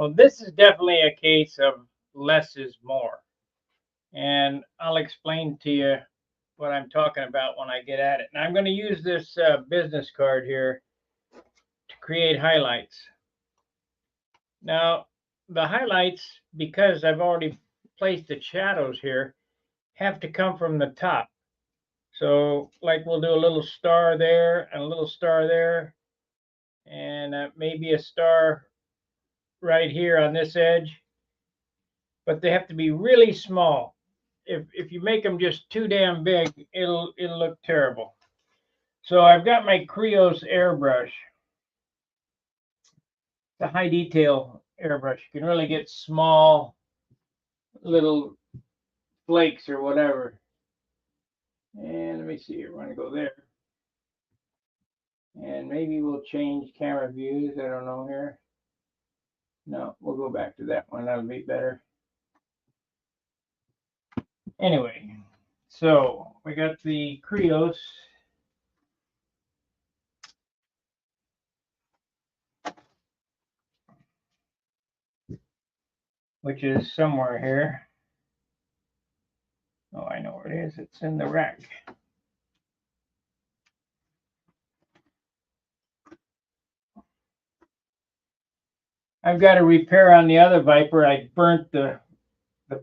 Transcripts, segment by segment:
Well, this is definitely a case of less is more. And I'll explain to you what I'm talking about when I get at it. And I'm going to use this business card here to create highlights. Now, the highlights, because I've already placed the shadows here, have to come from the top. So, like, we'll do a little star there and a little star there, and maybe a star right here on this edge. But they have to be really small. If you make them just too damn big, it'll look terrible. So I've got my Creos airbrush, the high detail airbrush. You can really get small little flakes or whatever. And let me see here. We're going to go there. And maybe we'll change camera views. I don't know here. No, we'll go back to that one. That'll be better. Anyway, so we got the Creos. Which is somewhere here. Oh, I know where it is. It's in the rack. I've got a repair on the other Viper. I burnt the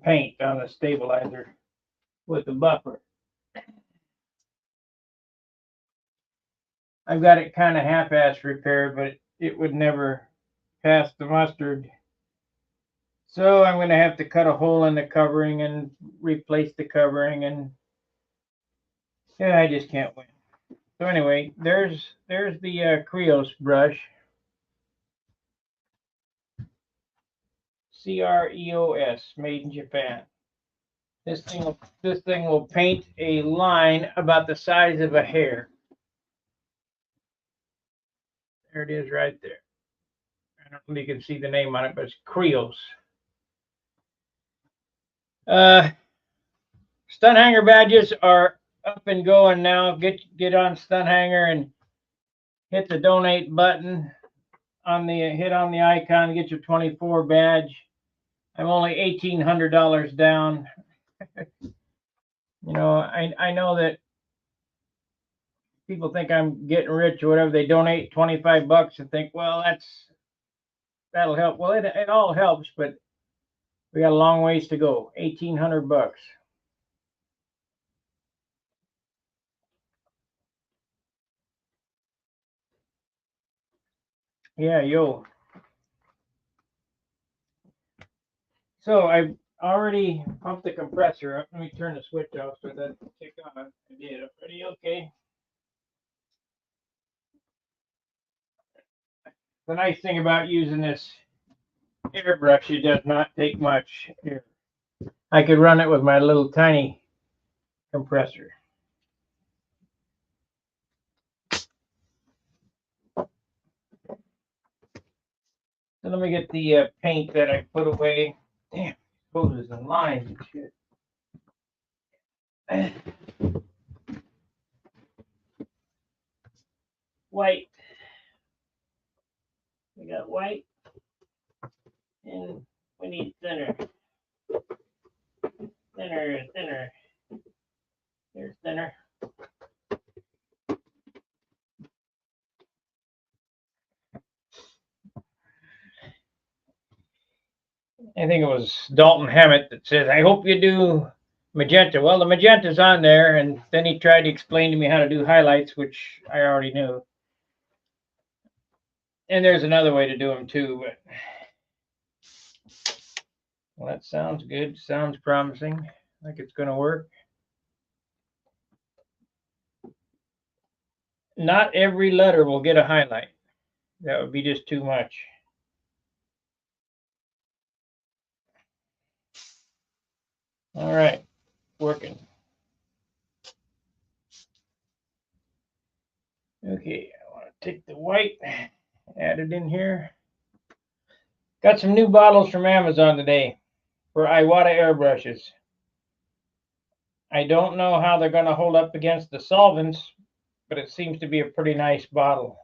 paint on the stabilizer with the buffer. I've got it kind of half-assed repaired, but it would never pass the mustard. So I'm going to have to cut a hole in the covering and replace the covering, and yeah, I just can't win. So anyway, there's the Creos brush. Creos, made in Japan. This thing will paint a line about the size of a hair. There it is right there. I don't know if you can see the name on it, but it's Creos. Stun hanger badges are up and going now. Get on Stun hanger and hit the donate button on the hit on the icon, get your 24 badge. I'm only $1,800 down. You know, I know that people think I'm getting rich or whatever. They donate 25 bucks and think, well, that'll help. Well, it all helps, but we got a long ways to go. 1,800 bucks. Yeah, yo. So I've already pumped the compressor up. Let me turn the switch off so that kick on. I did. Ready? Okay. The nice thing about using this airbrush, it does not take much air. I could run it with my little tiny compressor. So let me get the paint that I put away. Damn, hoses and lines and shit. White. We got white. And we need thinner. Thinner. Here's thinner. I think it was Dalton Hammett that says, I hope you do magenta. Well, the magenta's on there, and then he tried to explain to me how to do highlights, which I already knew. And there's another way to do them too, but well, that sounds good. Sounds promising, like it's going to work. Not every letter will get a highlight. That would be just too much. All right, working. Okay, I want to take the white, add it in here. Got some new bottles from Amazon today for Iwata airbrushes. I don't know how they're going to hold up against the solvents, but it seems to be a pretty nice bottle.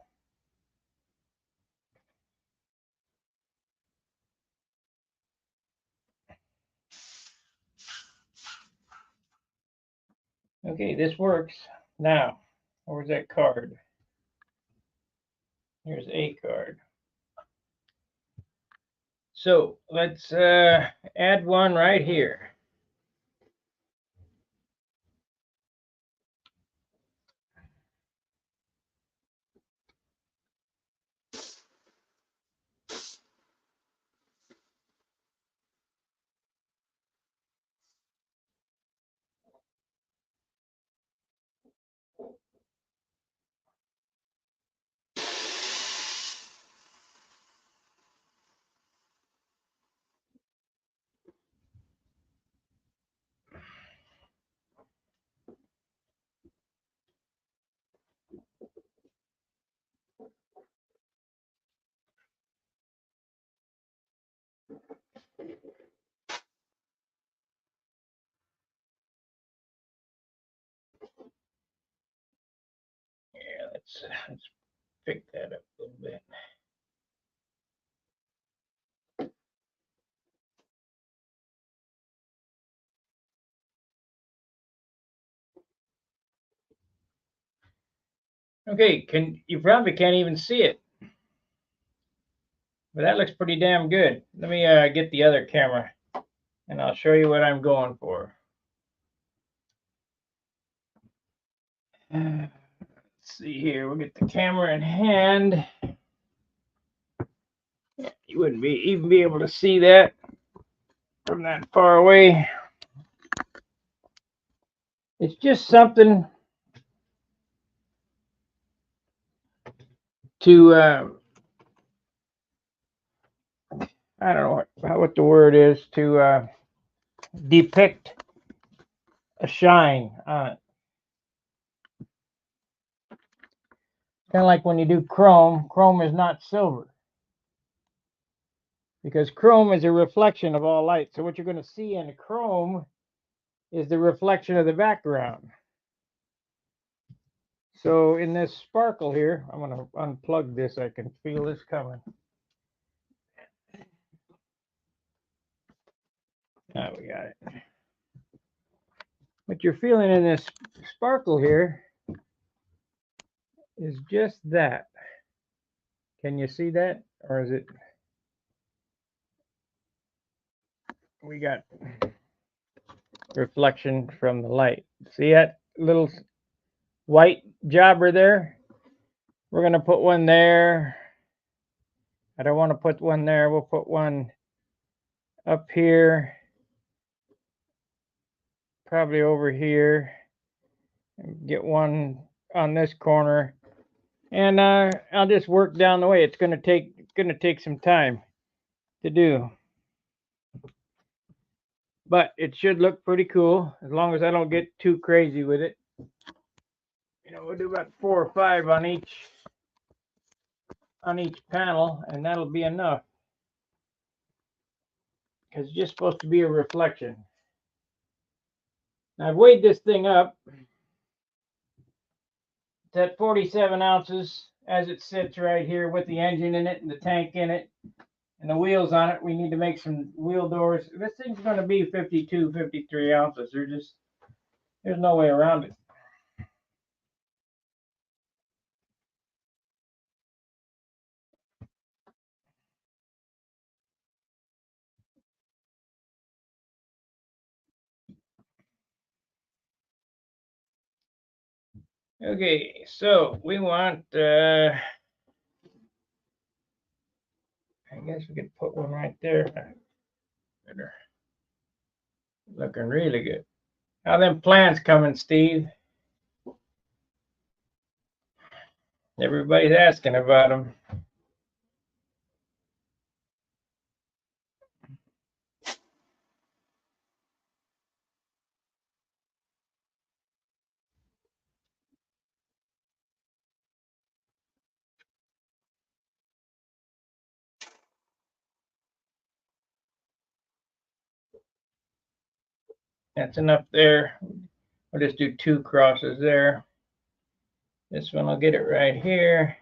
Okay, this works. Now, where's that card? Here's a card. So let's add one right here. Yeah, let's pick that up a little bit. Okay, you probably can't even see it, but that looks pretty damn good. Let me get the other camera, and I'll show you what I'm going for. Let's see here. We'll get the camera in hand. You wouldn't even be able to see that from that far away. It's just something to I don't know what the word is, to depict a shine on it. Kind of like when you do chrome. Chrome is not silver, because chrome is a reflection of all light. So what you're going to see in chrome is the reflection of the background. So in this sparkle here, I'm going to unplug this. I can feel this coming. Now we got it. What you're feeling in this sparkle here is just that. Can you see that? Or is it? We got reflection from the light. See that little white jobber there? We're going to put one there. I don't want to put one there. We'll put one up here, probably over here. Get one on this corner, and I'll just work down the way. It's going to take some time to do, but it should look pretty cool as long as I don't get too crazy with it. You know, we'll do about 4 or 5 on each panel, and that'll be enough, because it's just supposed to be a reflection. Now, I've weighed this thing up. It's at 47 ounces as it sits right here with the engine in it and the tank in it and the wheels on it. We need to make some wheel doors. This thing's going to be 52, 53 ounces. There's no way around it. Okay, so we want, I guess we could put one right there. Better. Looking really good. How them plans coming, Steve? Everybody's asking about them. That's enough there. We'll just do 2 crosses there. This one, I'll get it right here.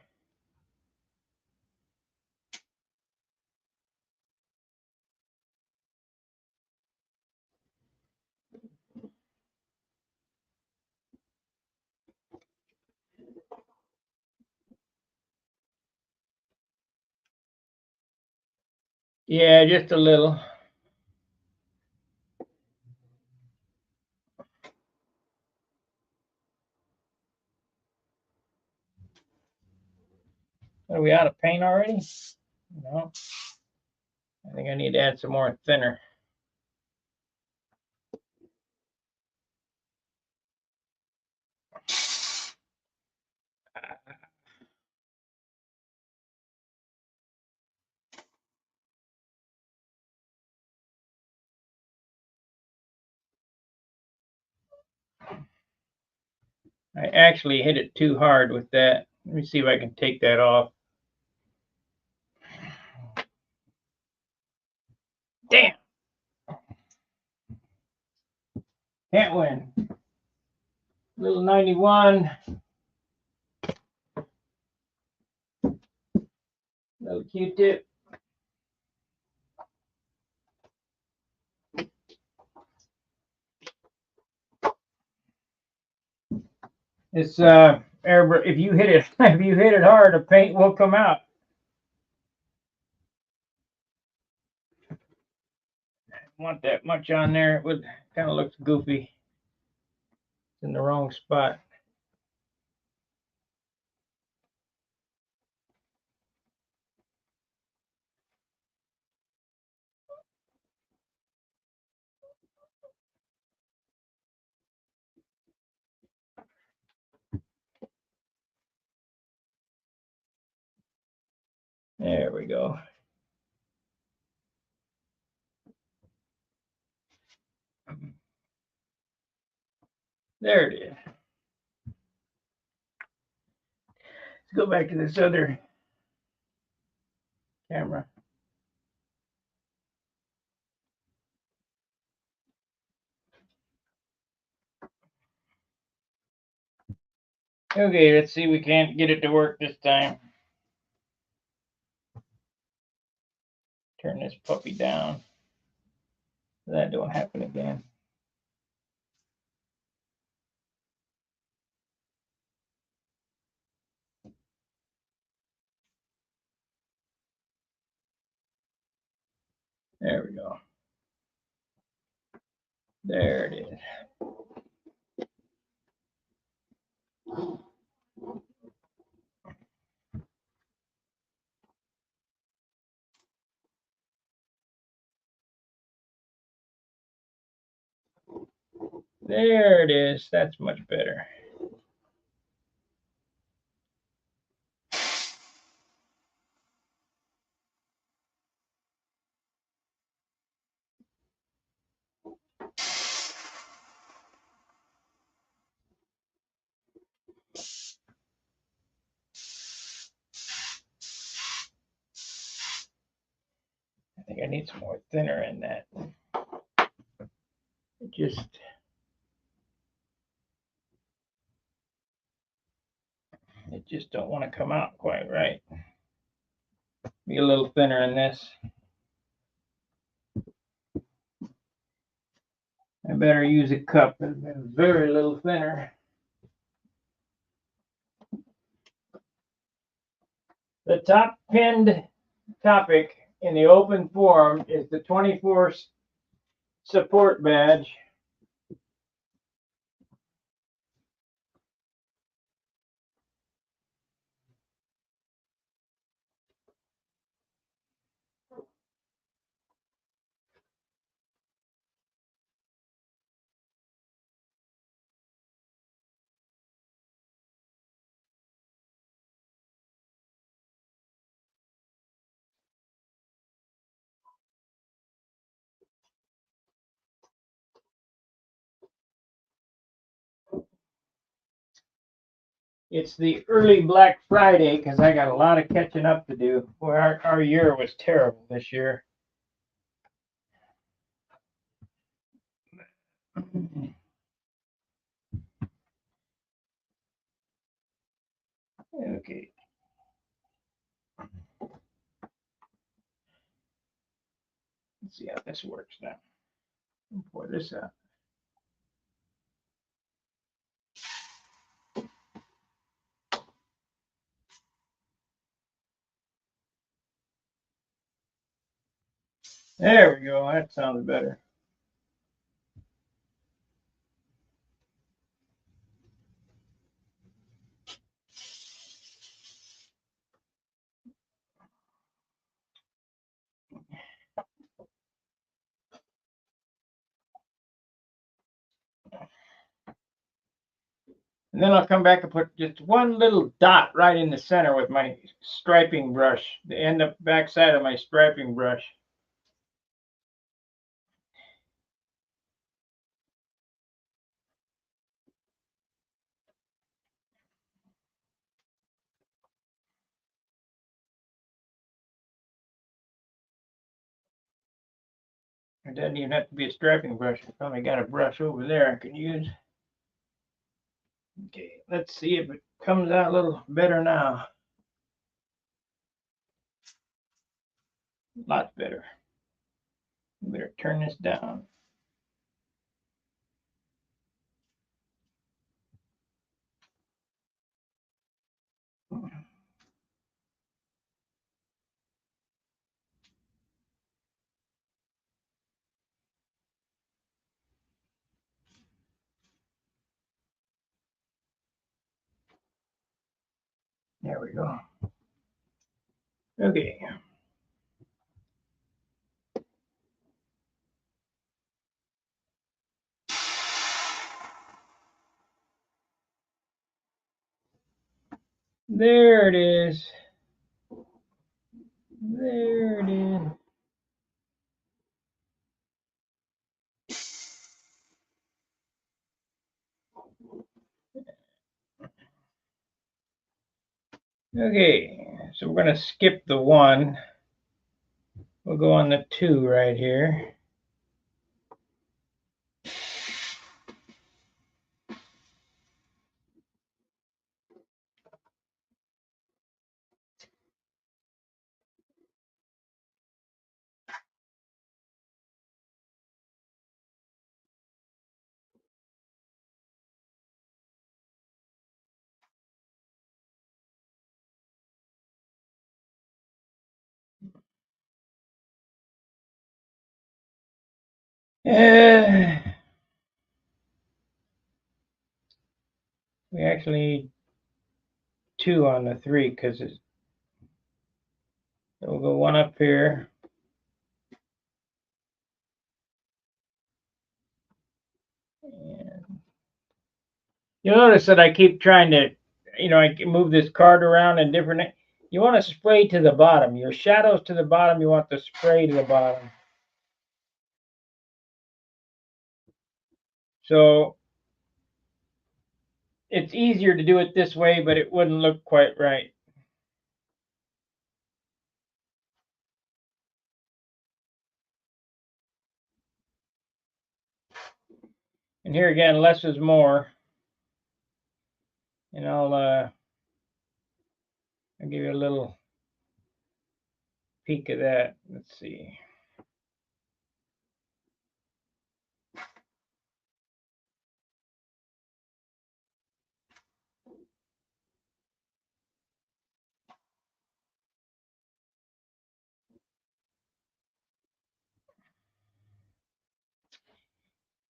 Yeah, just a little. Are we out of paint already? No. I think I need to add some more thinner. I actually hit it too hard with that. Let me see if I can take that off. Damn. Can't win. Little 91. Little Q-tip. It's air. If you hit it, if you hit it hard, the paint will come out. Want that much on there? It would kind of looks goofy. It's in the wrong spot. There we go. There it is. Let's go back to this other camera. Okay, let's see. We can't get it to work this time. Turn this puppy down. That don't happen again. There we go. There it is. There it is. That's much better. I think I need some more thinner in that. It just don't want to come out quite right. Be a little thinner in this. I better use a cup. It's very little thinner. The top pinned topic in the open forum is the 24 support badge. It's the early Black Friday because I got a lot of catching up to do. Boy, our year was terrible this year. Okay. Let's see how this works now. Pour this out. There we go. That sounds better. And then I'll come back and put just one little dot right in the center with my striping brush, the end up backside of my striping brush. It doesn't even have to be a striping brush. I probably got a brush over there I can use. Okay, let's see if it comes out a little better now. Lots better. Better turn this down. There we go. Okay. There it is. There it is. Okay, so we're going to skip the 1. We'll go on the 2 right here. We actually need 2 on the 3 because we'll go 1 up here. And you'll notice that I keep trying to, I can move this card around in different. You want to spray to the bottom. Your shadows to the bottom, you want the spray to the bottom. So it's easier to do it this way, but it wouldn't look quite right. And here again, less is more. And I'll give you a little peek of that. Let's see.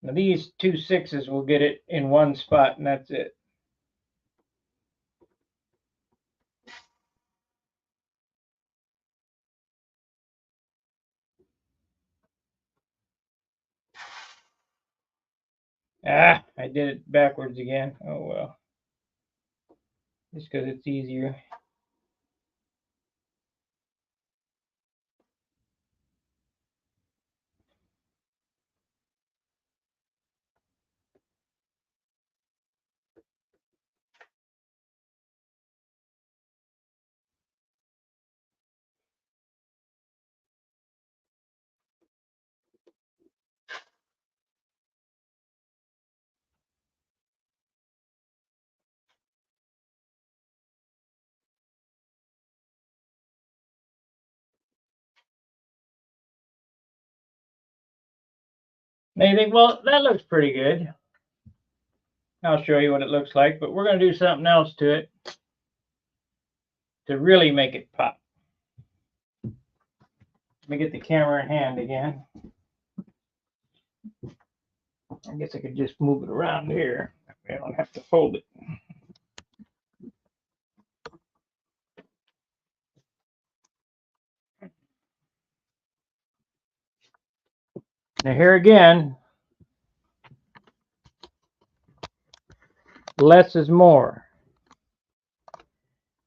Now these 2 6s will get it in one spot, and that's it. Ah, I did it backwards again. Oh well. Just because it's easier. Now you think, well, that looks pretty good. I'll show you what it looks like, but we're going to do something else to it to really make it pop. Let me get the camera in hand again. I guess I could just move it around here. I don't have to hold it. Now here again, less is more.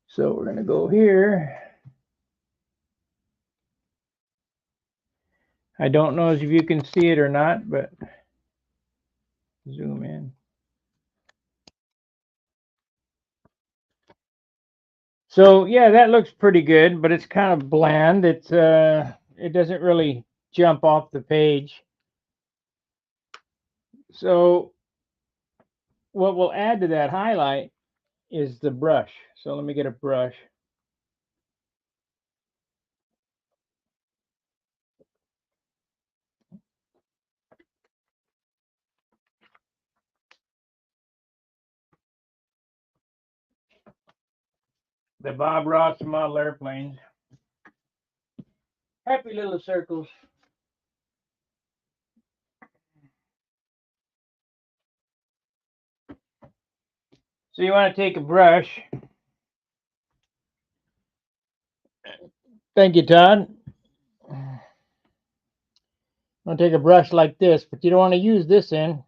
So we're going to go here. I don't know if you can see it or not, but zoom in. So yeah, that looks pretty good, but it's kind of bland. It doesn't really jump off the page. So what we'll add to that highlight is the brush. So let me get a brush. The Bob Ross model airplanes. Happy little circles. So you want to take a brush. Thank you, Todd. You want to take a brush like this, but you don't want to use this end.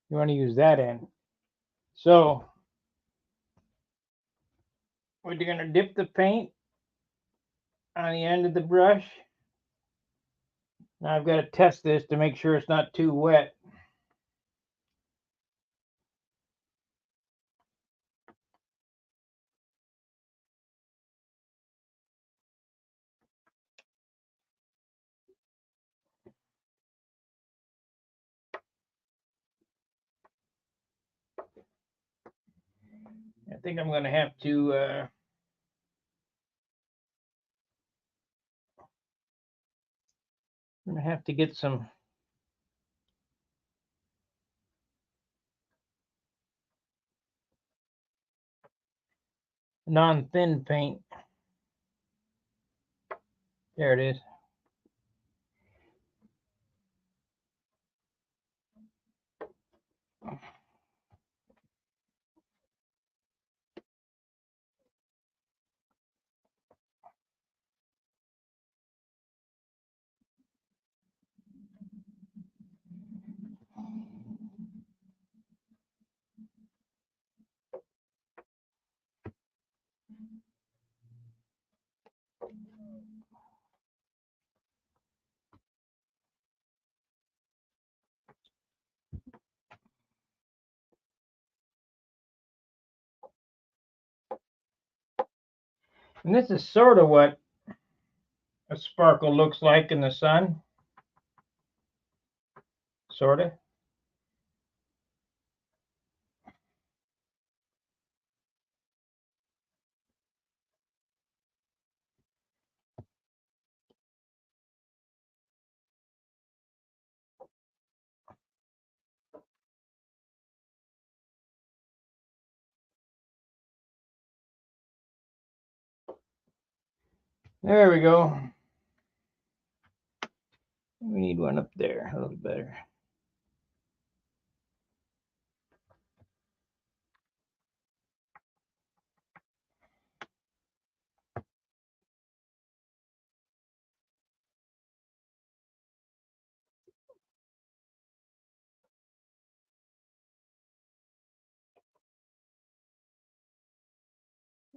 You want to use that end. So we're going to dip the paint on the end of the brush. Now I've got to test this to make sure it's not too wet. I think I'm going to have to get some non-thin paint. There it is. And this is sort of what a sparkle looks like in the sun. Sort of. There we go. We need one up there, a little better.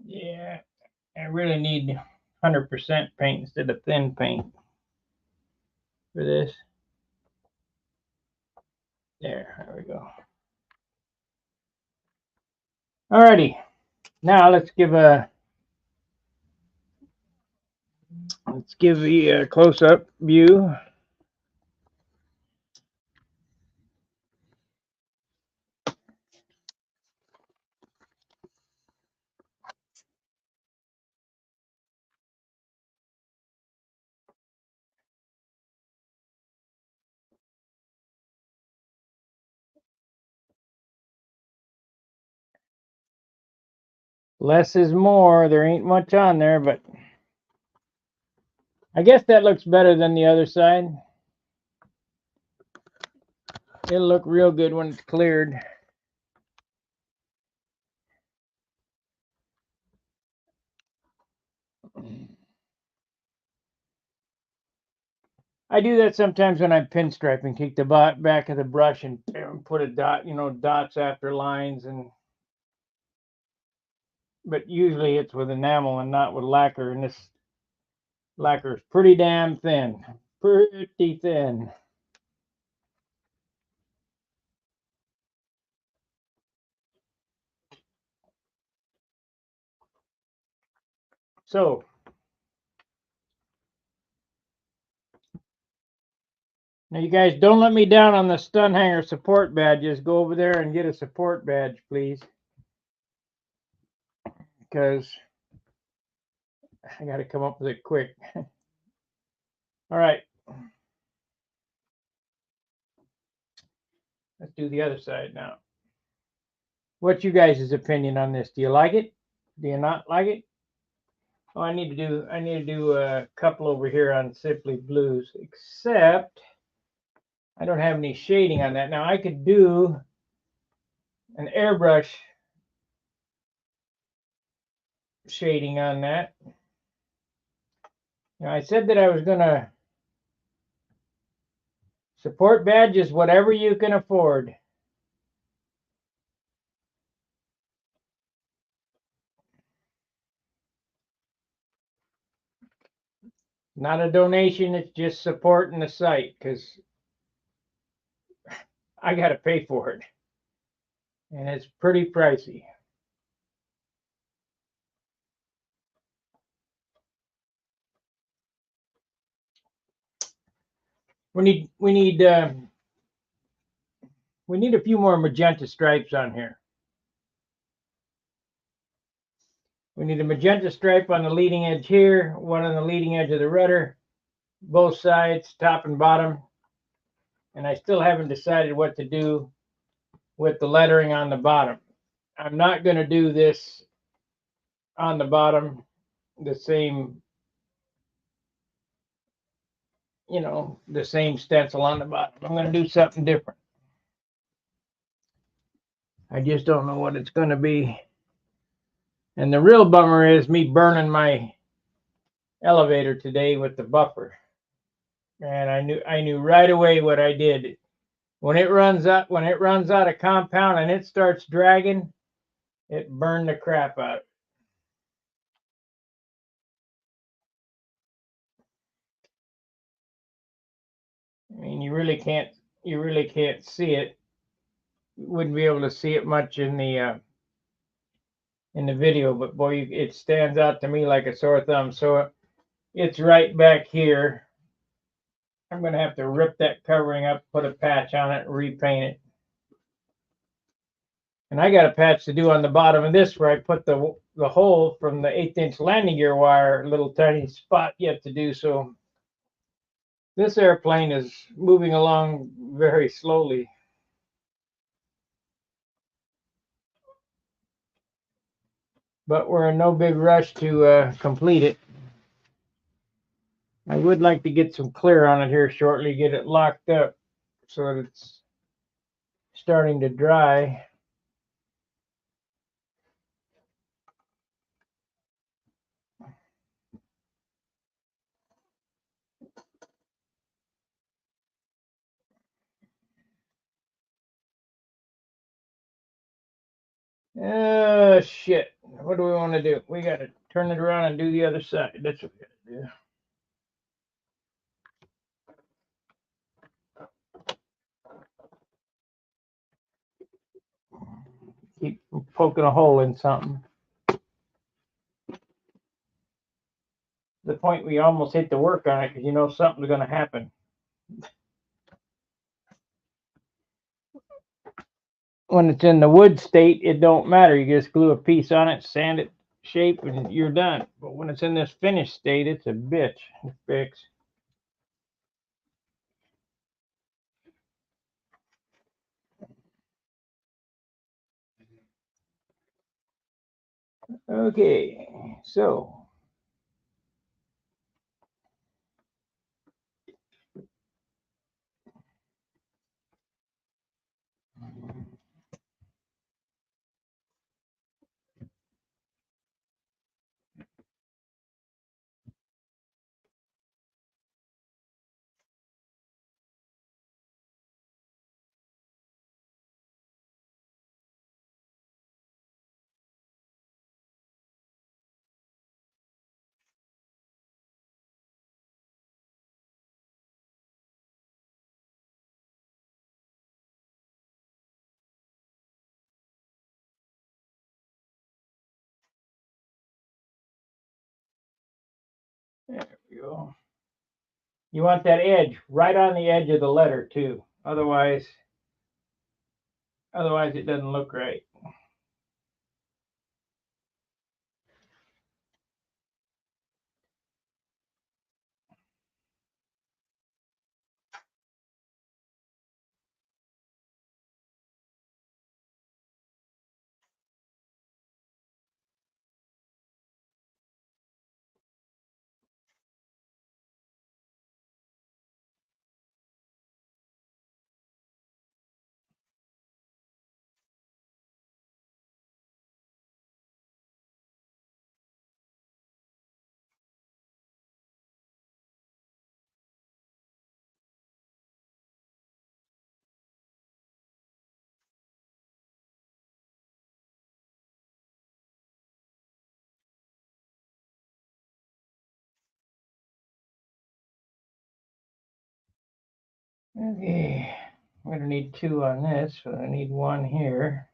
Yeah, I really need 100% paint instead of thin paint for this. There we go. Alrighty, now let's give a close-up view. Less is more. There ain't much on there, but I guess that looks better than the other side. It'll look real good when it's cleared. I do that sometimes when I'm pinstriping. Take the back of the brush and put a dot, dots after lines, but usually it's with enamel and not with lacquer, and this lacquer is pretty damn thin. Pretty thin. So now you guys don't let me down on the stun hanger support badges. Go over there and get a support badge, please. Because I got to come up with it quick. All right. Let's do the other side now. What's you guys' opinion on this? Do you like it? Do you not like it? Oh, I need to do a couple over here on Simply Blues, except I don't have any shading on that. Now I could do an airbrush shading on that. Now I said that I was gonna support badges, whatever you can afford. Not a donation, it's just supporting the site because I got to pay for it. And it's pretty pricey. We need a few more magenta stripes on here. We need a magenta stripe on the leading edge here, one on the leading edge of the rudder, both sides, top and bottom. And I still haven't decided what to do with the lettering on the bottom. I'm not going to do this on the bottom, the same, the same stencil on the bottom. I'm going to do something different. I just don't know what it's going to be. And the real bummer is me burning my elevator today with the buffer. And I knew right away what I did. When it runs out of compound and it starts dragging, it burned the crap out. I mean, you really can't see it. You wouldn't be able to see it much in the video, but boy, it stands out to me like a sore thumb. So it's right back here. I'm going to have to rip that covering up, put a patch on it, and repaint it. And I got a patch to do on the bottom of this where I put the hole from the 1/8" landing gear wire, little tiny spot yet to do. So this airplane is moving along very slowly. But we're in no big rush to complete it. I would like to get some clear on it here shortly, get it locked up so that it's starting to dry. Shit. What do we want to do? We got to turn it around and do the other side. That's what we got to do. Keep poking a hole in something. The point we almost hit the work on it because something's going to happen. When it's in the wood state, it don't matter. You just glue a piece on it, sand it, shape, and you're done. But when it's in this finished state, it's a bitch to fix. Okay, so go. You want that edge right on the edge of the letter too. Otherwise it doesn't look right. Okay, I'm going to need 2 on this, so I need 1 here.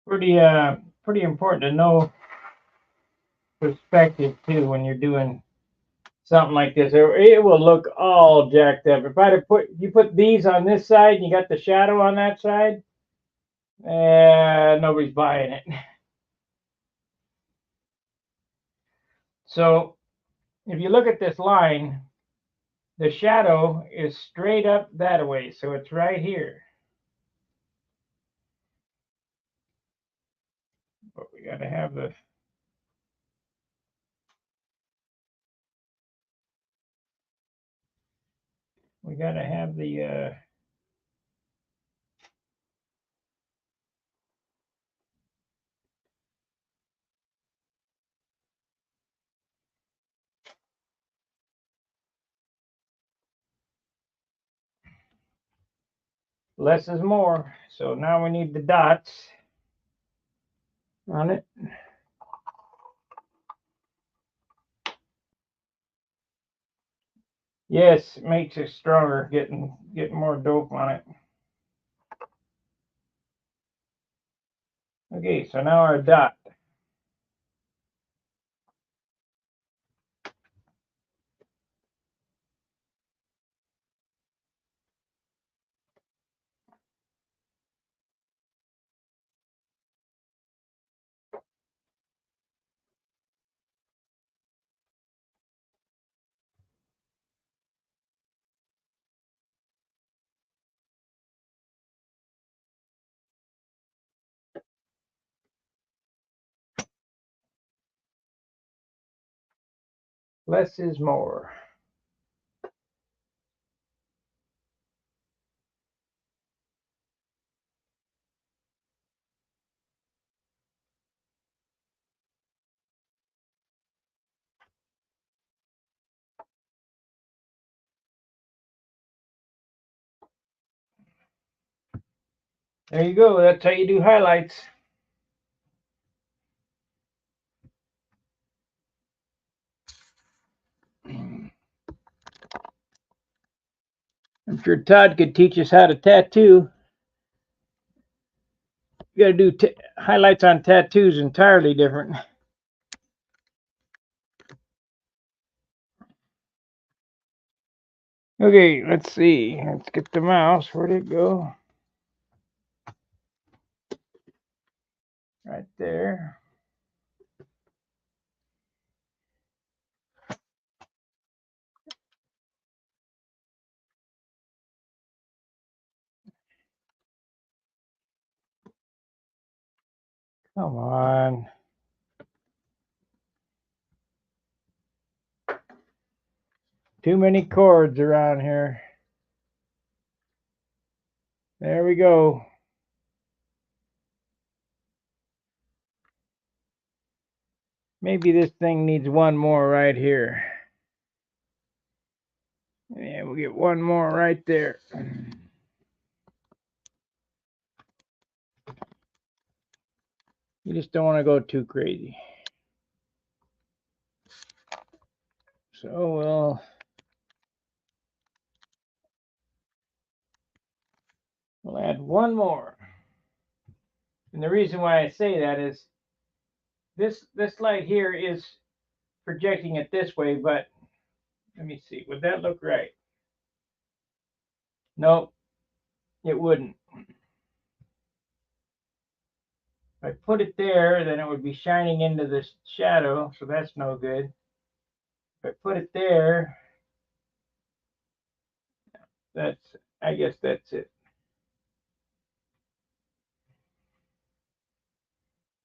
Pretty important to know perspective too when you're doing something like this. It will look all jacked up. If I'd have you put these on this side and you got the shadow on that side, nobody's buying it. So if you look at this line, the shadow is straight up that way, so it's right here. But we got to have the less is more. So now we need the dots on it. Yes, it makes it stronger, getting more dope on it. Okay, so now our dot. Less is more. There you go. That's how you do highlights. I'm sure Todd could teach us how to tattoo. You got to do highlights on tattoos entirely different. Okay, let's see. Let's get the mouse. Where'd it go? Right there. Come on. Too many chords around here. There we go. Maybe this thing needs one more right here. Yeah, we'll get one more right there. You just don't want to go too crazy. So we'll add one more. And the reason why I say that is this light here is projecting it this way, but let me see. Would that look right? Nope, it wouldn't. If I put it there, then it would be shining into this shadow, so that's no good. If I put it there, I guess that's it.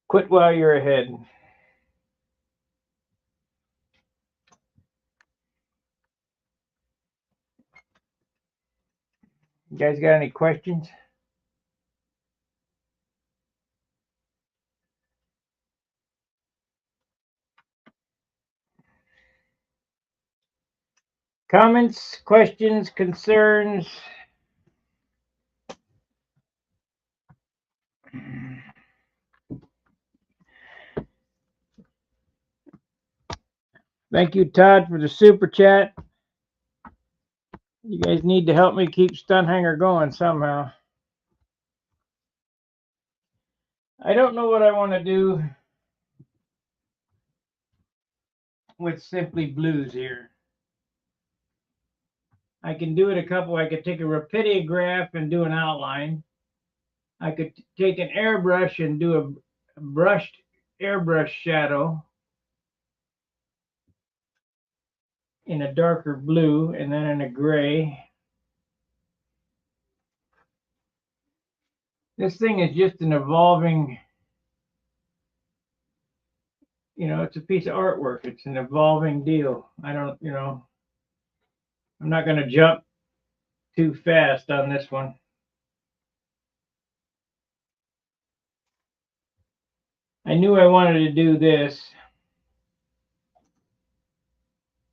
Quit while you're ahead. You guys got any questions? Comments, questions, concerns? Thank you, Todd, for the super chat. You guys need to help me keep Stun Hanger going somehow. I don't know what I want to do with Simply Blues here. I can do it a couple. I could take a rapidograph and do an outline. I could take an airbrush and do a brushed airbrush shadow in a darker blue and then in a gray. This thing is just an evolving, it's a piece of artwork. It's an evolving deal. I'm not going to jump too fast on this one. I knew I wanted to do this.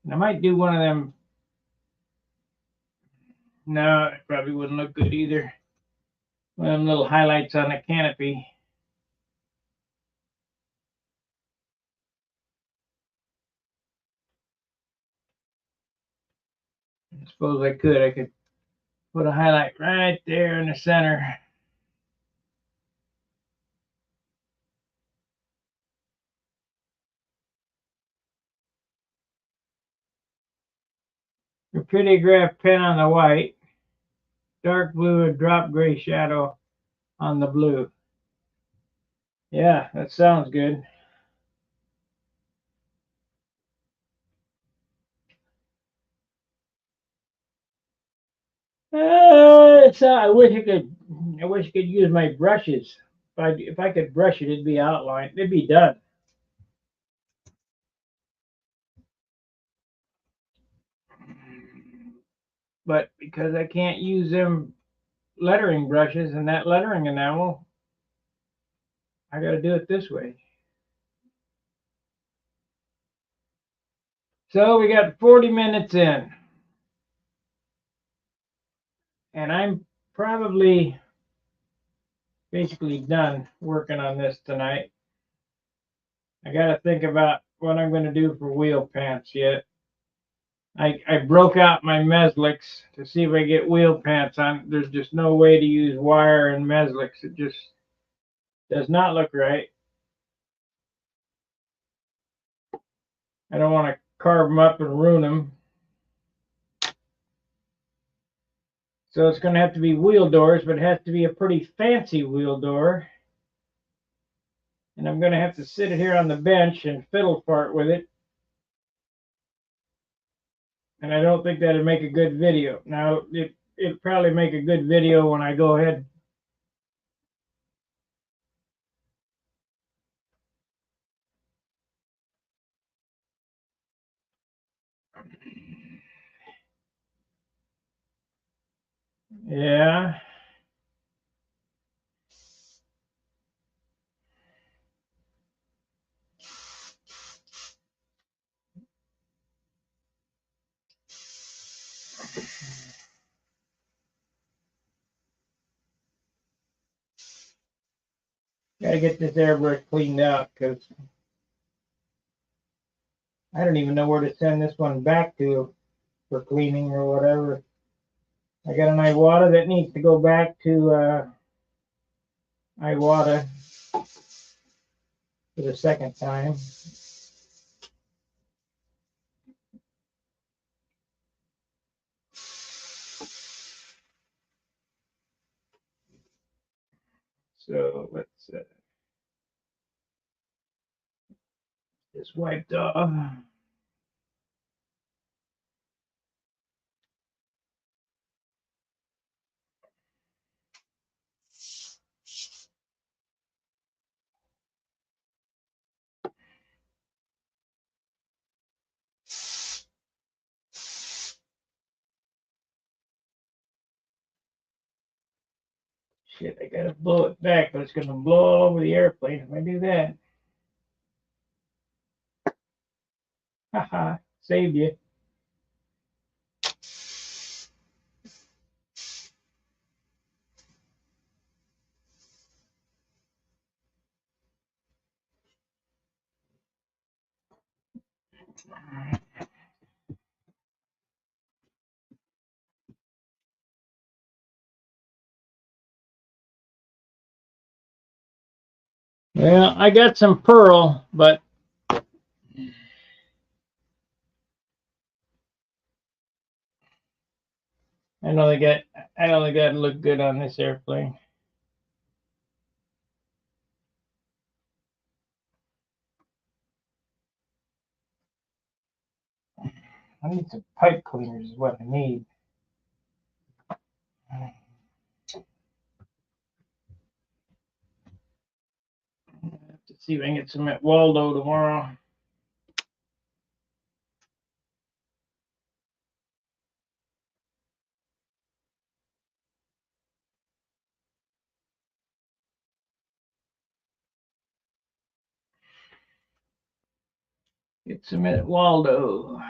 And I might do one of them. No, it probably wouldn't look good either. One of them little highlights on the canopy. I suppose I could put a highlight right there in the center. A pretty graph pen on the white, dark blue and drop gray shadow on the blue. Yeah, that sounds good. I wish I could use my brushes. If I could brush it, it'd be outlined. It'd be done. But because I can't use them lettering brushes and that lettering enamel, I got to do it this way. So we got 40 minutes in, and I'm probably basically done working on this tonight. I got to think about what I'm going to do for wheel pants yet. I broke out my Mesliks to see if I get wheel pants on. There's just no way to use wire and Mesliks. It just does not look right. I don't want to carve them up and ruin them. So it's going to have to be wheel doors, but it has to be a pretty fancy wheel door. And I'm going to have to sit here on the bench and fiddle fart with it. And I don't think that'd make a good video. Now, it'd probably make a good video when I go ahead. Yeah. Gotta get this airbrush cleaned out because I don't even know where to send this one back to for cleaning or whatever. I got an Iwata that needs to go back to Iwata for the second time. So let's just wiped off. Shit, I gotta blow it back, but it's gonna blow all over the airplane if I do that. Haha, saved you. Well, I got some pearl, but I know they got to look good on this airplane. I need some pipe cleaners is what I need. I have to see if I can get some at Waldo tomorrow. Get some at Waldo.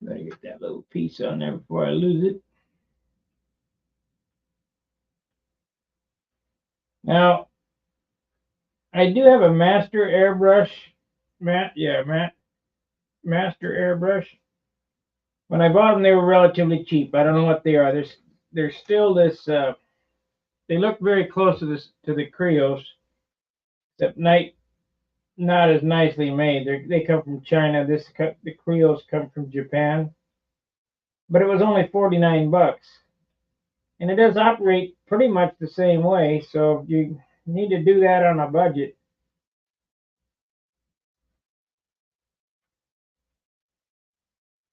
Gotta get that little piece on there before I lose it. Now, I do have a master airbrush. Master airbrush. When I bought them, they were relatively cheap. I don't know what they are. There's still this. They look very close to the Creos, except not as nicely made. They come from China. The Creos come from Japan. But it was only $49, and it does operate pretty much the same way. So if you need to do that on a budget,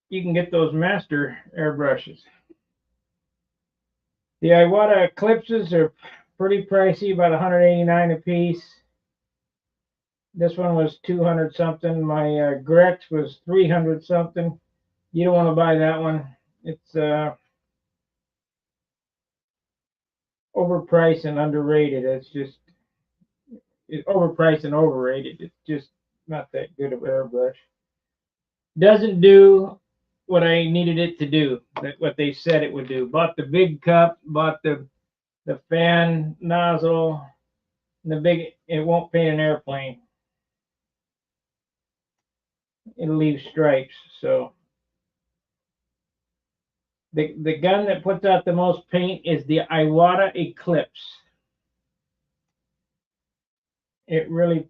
you can get those master airbrushes. The Iwata Eclipses are pretty pricey, about 189 a piece. This one was 200 something. My Grex was 300 something. You don't want to buy that one. It's overpriced and underrated. It's overpriced and overrated. It's just not that good of an airbrush. Doesn't do what I needed it to do. What they said it would do. Bought the big cup. Bought the fan nozzle. And the big. It won't paint an airplane. It'll leave stripes. So the gun that puts out the most paint is the Iwata Eclipse. It really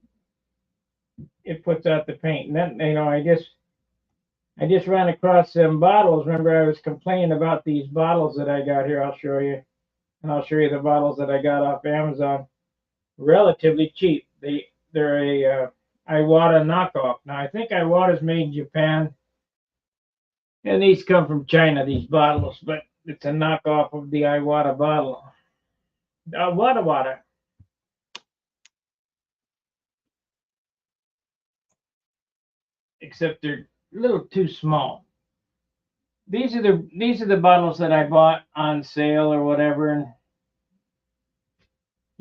puts out the paint. And then I just ran across some bottles. Remember, I was complaining about these bottles that I got here. I'll show you, and I'll show you the bottles that I got off Amazon. Relatively cheap. They're a Iwata knockoff. Now I think Iwata's made in Japan, and these come from China. These bottles, but it's a knockoff of the Iwata bottle. Wada. Except they're a little too small. These are the bottles that I bought on sale or whatever, and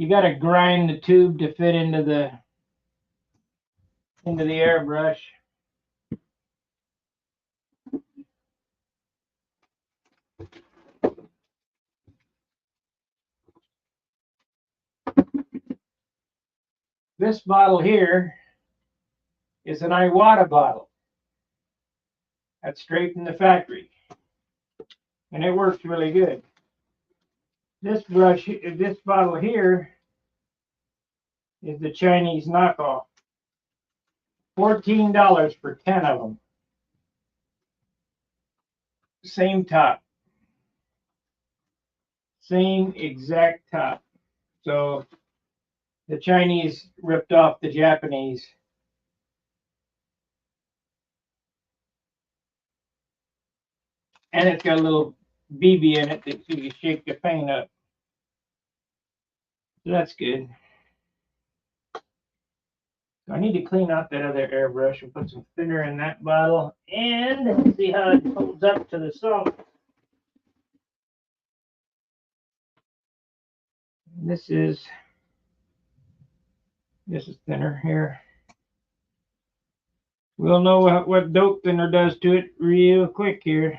you got to grind the tube to fit into the airbrush. This bottle here is an Iwata bottle. That's straight from the factory. And it works really good. This bottle here is the Chinese knockoff. $14 for 10 of them. Same top. Same exact top. So the Chinese ripped off the Japanese. And it's got a little BB in it that you shake the paint up. So that's good. So I need to clean out that other airbrush and put some thinner in that bottle and see how it holds up to the salt. This is thinner here. We'll know what dope thinner does to it real quick here.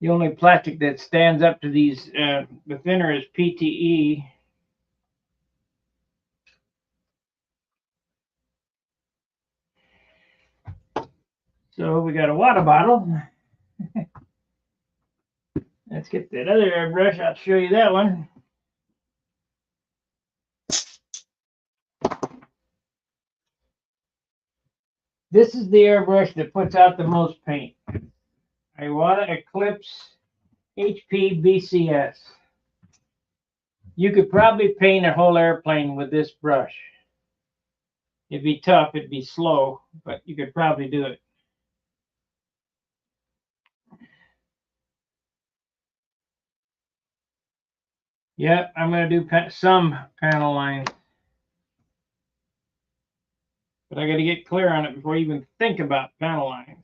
The only plastic that stands up to these, the thinner is PTE. So we got a water bottle. Let's get that other airbrush. I'll show you that one. This is the airbrush that puts out the most paint. Iwata Eclipse HP BCS. You could probably paint a whole airplane with this brush. It'd be tough, it'd be slow, but you could probably do it. Yep, I'm going to do some panel lines. But I got to get clear on it before you even think about panel lines.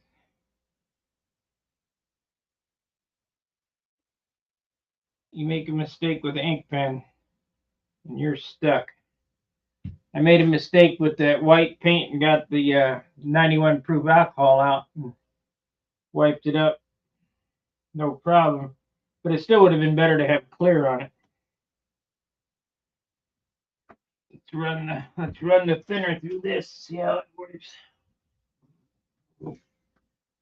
You make a mistake with the ink pen, and you're stuck. I made a mistake with that white paint and got the 91 proof alcohol out and wiped it up. No problem. But it still would have been better to have clear on it. Let's run the thinner through this, see how it works.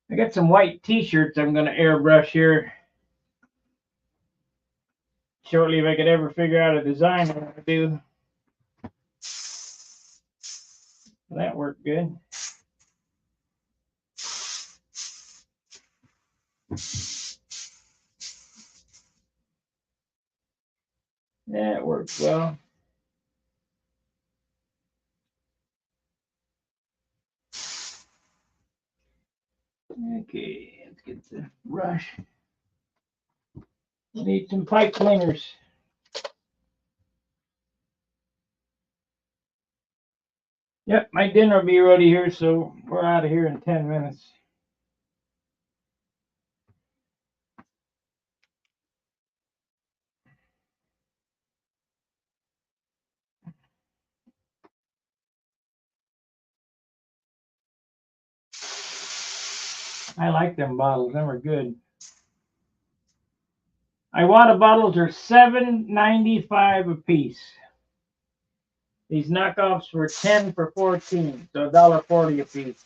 I got some white t-shirts I'm going to airbrush here shortly if I could ever figure out a design I want to do. That worked good. That worked well. Okay, let's get the brush. Need some pipe cleaners. Yep, my dinner will be ready here, so we're out of here in 10 minutes. I like them bottles. Them are good. Iwata bottles are $7.95 a piece. These knockoffs were 10 for 14, so $1.40 a piece.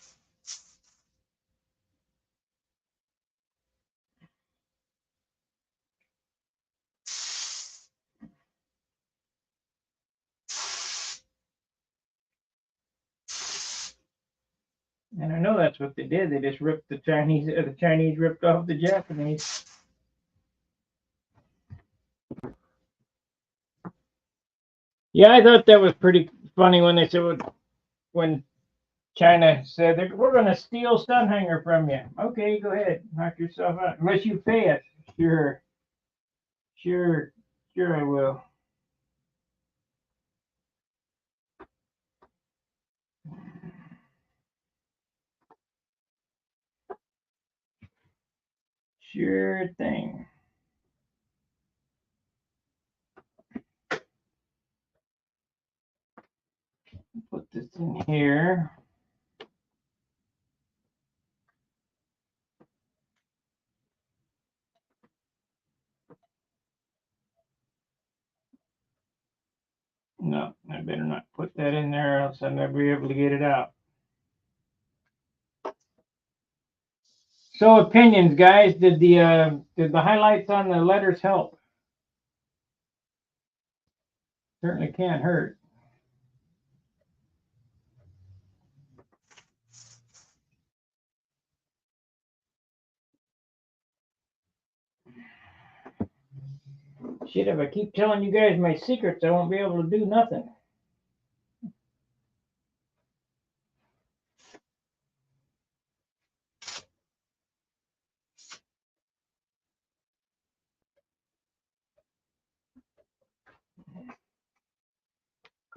And I know that's what they did. They just ripped the Chinese ripped off the Japanese. Yeah, I thought that was pretty funny when they said when China said we're going to steal sun hanger from you. Okay, go ahead, knock yourself out. Unless you pay us. Sure, I will. Sure thing. Put this in here. No, I better not put that in there, else I'll never be able to get it out. So opinions, guys. Did the highlights on the letters help? Certainly can't hurt. Shit, if I keep telling you guys my secrets, I won't be able to do nothing.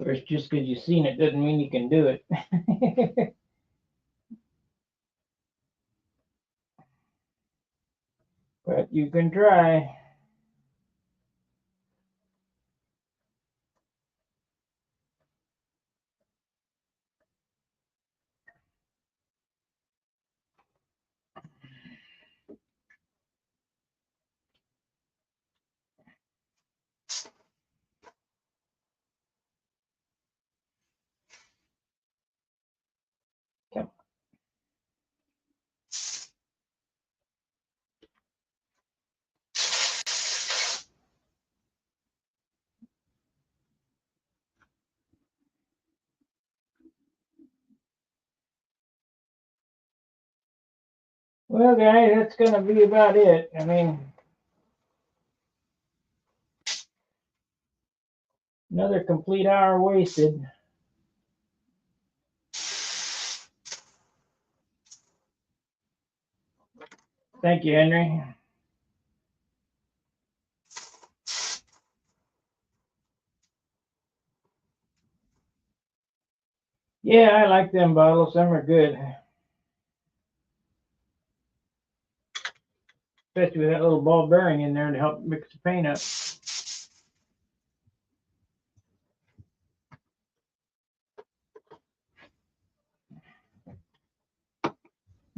Of course, just because you've seen it doesn't mean you can do it. But you can try. Come on. Well, guys, that's going to be about it. I mean, another complete hour wasted. Thank you, Henry. Yeah, I like them bottles. Them are good. Especially with that little ball bearing in there to help mix the paint up.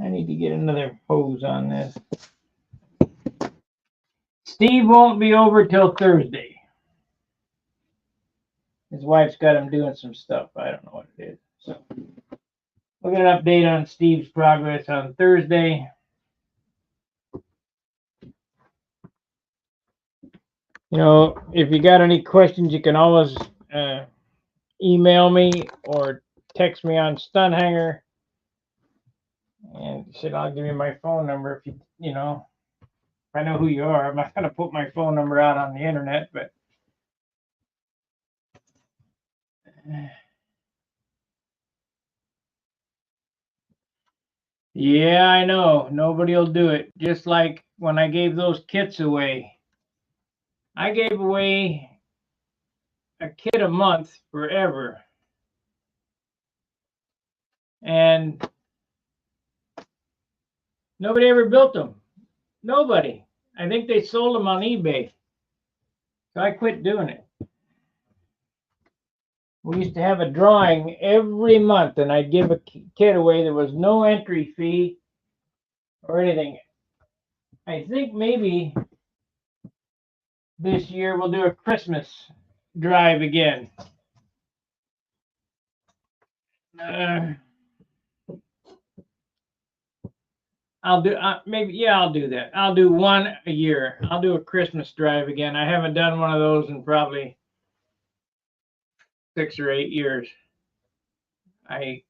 I need to get another hose on this. Steve won't be over till Thursday. His wife's got him doing some stuff. I don't know what it is. So we'll get an update on Steve's progress on Thursday. You know, if you got any questions, you can always email me or text me on Stunhanger. And shit, I'll give you my phone number if you know, if I know who you are. I'm not going to put my phone number out on the internet, but yeah, I know. Nobody will do it. Just like when I gave those kits away. I gave away a kit a month forever. And nobody ever built them. Nobody. I think they sold them on eBay. So I quit doing it. We used to have a drawing every month, and I'd give a kit away. There was no entry fee or anything. I think maybe this year we'll do a Christmas drive again. I'll do I'll do that. I'll do one a year. I'll do a Christmas drive again. I haven't done one of those in probably 6 or 8 years. I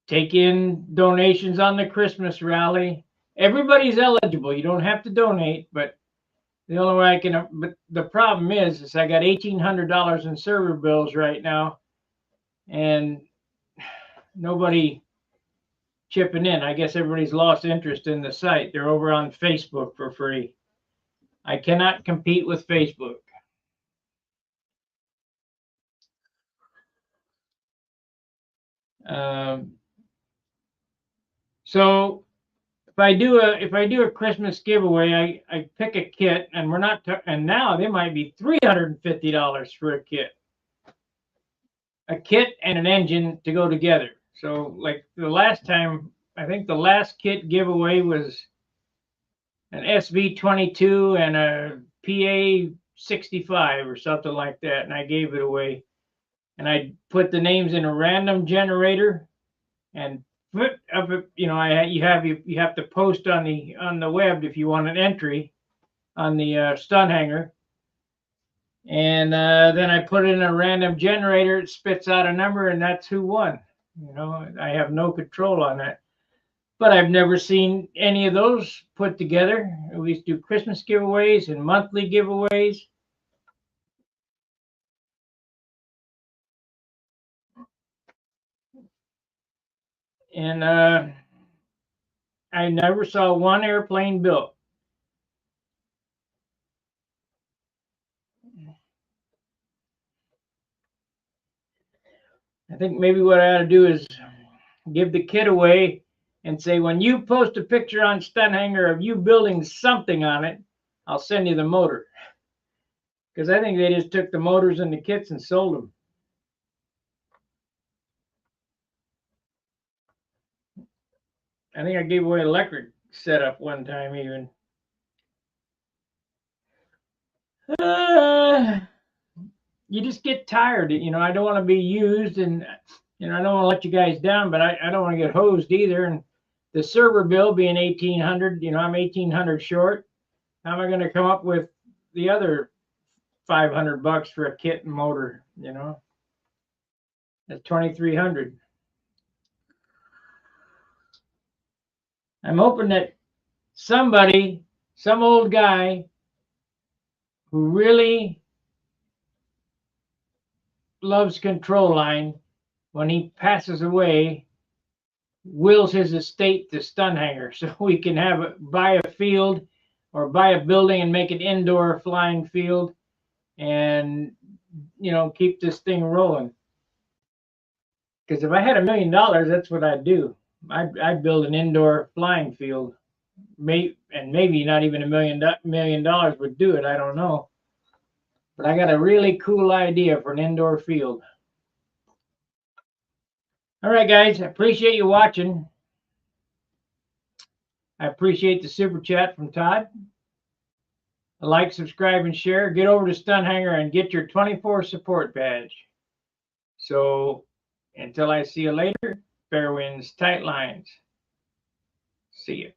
take in donations on the Christmas rally. Everybody's eligible. You don't have to donate, but the only way I can. But the problem is I got $1,800 in server bills right now, and nobody chipping in. I guess everybody's lost interest in the site. They're over on Facebook for free. I cannot compete with Facebook. So if I do a Christmas giveaway, I pick a kit, and we're not and now they might be $350 for a kit and an engine to go together. So like the last time, I think the last kit giveaway was an SV22 and a PA 65 or something like that, and I gave it away. And I put the names in a random generator and put up, you have to post on the web if you want an entry on the stun hanger. And then I put it in a random generator. It spits out a number, and that's who won. I have no control on that. But I've never seen any of those put together. We used to do Christmas giveaways and monthly giveaways. And I never saw one airplane built. I think maybe what I ought to do is give the kit away and say, when you post a picture on Stun Hanger of you building something on it, I'll send you the motor. Because I think they just took the motors and the kits and sold them. I think I gave away electric setup one time even. You just get tired. I don't want to be used, and I don't want to let you guys down, but I don't want to get hosed either. And the server bill being $1,800, I'm $1,800 short. How am I going to come up with the other $500 for a kit and motor? That's $2,300. I'm hoping that somebody, some old guy who really loves control line, when he passes away, wills his estate to Stun Hanger so we can buy a field or buy a building and make an indoor flying field and keep this thing rolling. Because if I had $1 million, that's what I'd do. I'd build an indoor flying field. And maybe not even $1 million would do it. I don't know. But I got a really cool idea for an indoor field. All right, guys. I appreciate you watching. I appreciate the super chat from Todd. Like, subscribe, and share. Get over to Stun Hanger and get your 24 support badge. So until I see you later, fair winds, tight lines. See you.